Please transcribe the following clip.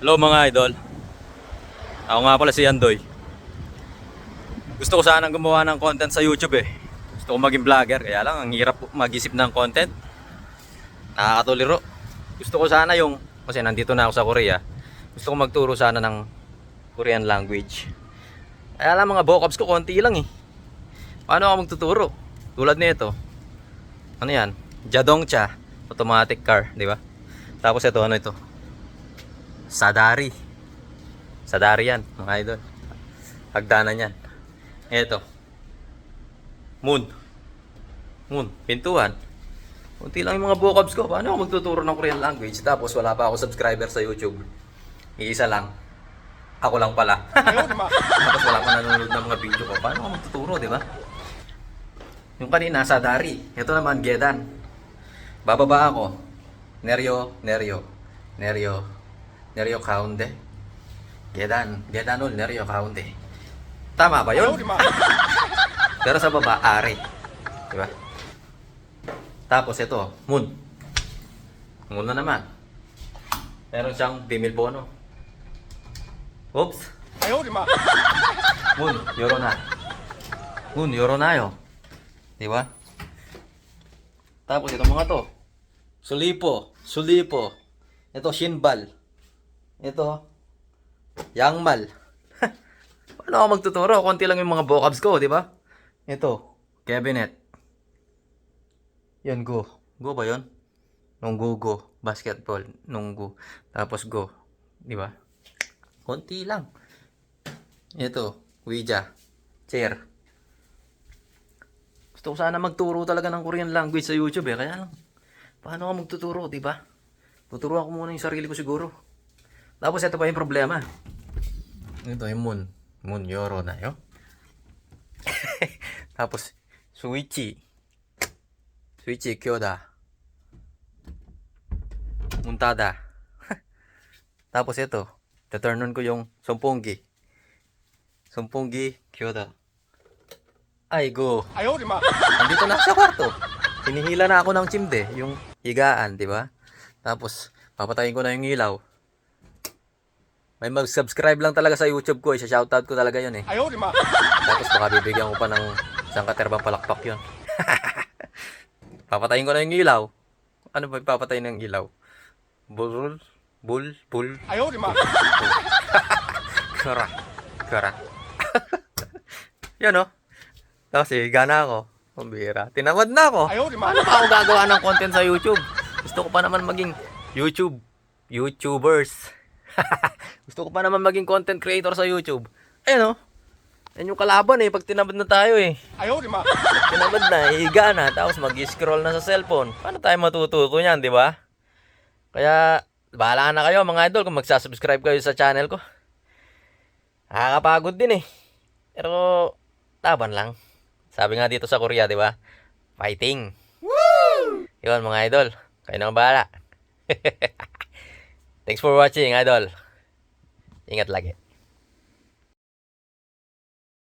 Hello mga idol. Ako nga pala si Andoy. Gusto ko sanang gumawa ng content sa YouTube eh. Gusto ko maging vlogger, kaya lang ang hirap mag-isip ng content. Nakakatuliro. Gusto ko sana kasi nandito na ako sa Korea. Gusto ko magturo sana ng Korean language. Kaya lang mga vocabs ko konti lang eh. Paano ako magtuturo? Tulad nito. Ano yan? Jadongcha, automatic car, di ba? Tapos ito, ano ito? Sadari. Sadari yan, mga idol. Hagdanan yan. Ito. Moon. Moon. Pintuan. Kunti lang yung mga vocabs ko. Paano ako magtuturo ng Korean language? Tapos wala pa ako subscriber sa YouTube. Iisa lang. Ako lang pala. Tapos wala pa nanonood ng mga video ko. Paano ako magtuturo, di ba? Yung kanina, Sadari. Ito naman, Gedan. Bababa ako. Neryo, Neryo. Neryo. Neryo Kaunde. Gedan. Gedanul, Neryo Kaunde. Tama ba yun? Pero sa baba, Ari. Diba? Tapos ito, Moon. Moon na naman. Meron siyang female bono. Oops. Moon, yoro na. Moon, yoro na yo. Diba? Tapos ito mga to. Sulipo. Sulipo. Ito, Shinbal. Ito, Yangmal. Paano ako magtuturo? Konti lang yung mga vocabs ko, di ba? Ito, cabinet. Yan, go. Go ba yun? Nunggu, go. Basketball, nunggu. Tapos go. Di ba? Konti lang. Ito, Ouija. Chair. Gusto ko sana magturo talaga ng Korean language sa YouTube eh. Kaya lang, paano ako magtuturo, di ba? Tuturuan ko muna yung sarili ko siguro. Tapos ito pa yung problema. Ito yung Moon. Moon yoro na yo. Tapos Suichi. Suichi kyoda. Muntada. Tapos ito. Taturn on ko yung Sumponggi. Sumponggi kyoda. Ay go. Andito na ako sa kwarto. Hinihila na ako ng chimde. Yung higaan, di ba? Tapos papatayin ko na yung ilaw. May mag-subscribe lang talaga sa YouTube ko. Isa-shoutout ko talaga yun eh. Tapos baka bibigyan ko pa ng isang katerbang palakpak yun. Papatayin ko na yung ilaw. Ano ba papatayin ng ilaw? Bull. Kara. Kara. Yan o. Tapos gana ako. Pambira. Tinamad na ako. Paano pa ako gagawa ng content sa YouTube? Gusto ko pa naman maging YouTubers. Gusto ko pa naman maging content creator sa YouTube. Ayun o. Yan yung kalaban eh. Pag tinamad na tayo eh. Tinamad na, higa na. Tapos mag-scroll na sa cellphone. Paano tayo matututo niyan, di ba? Kaya, bahala na kayo mga idol kung magsasubscribe kayo sa channel ko. Nakakapagod din eh. Pero, laban lang. Sabi nga dito sa Korea, di ba? Fighting. Woo! Yun mga idol. Kayo na bahala. Thanks for watching, idol. Ingat lagi.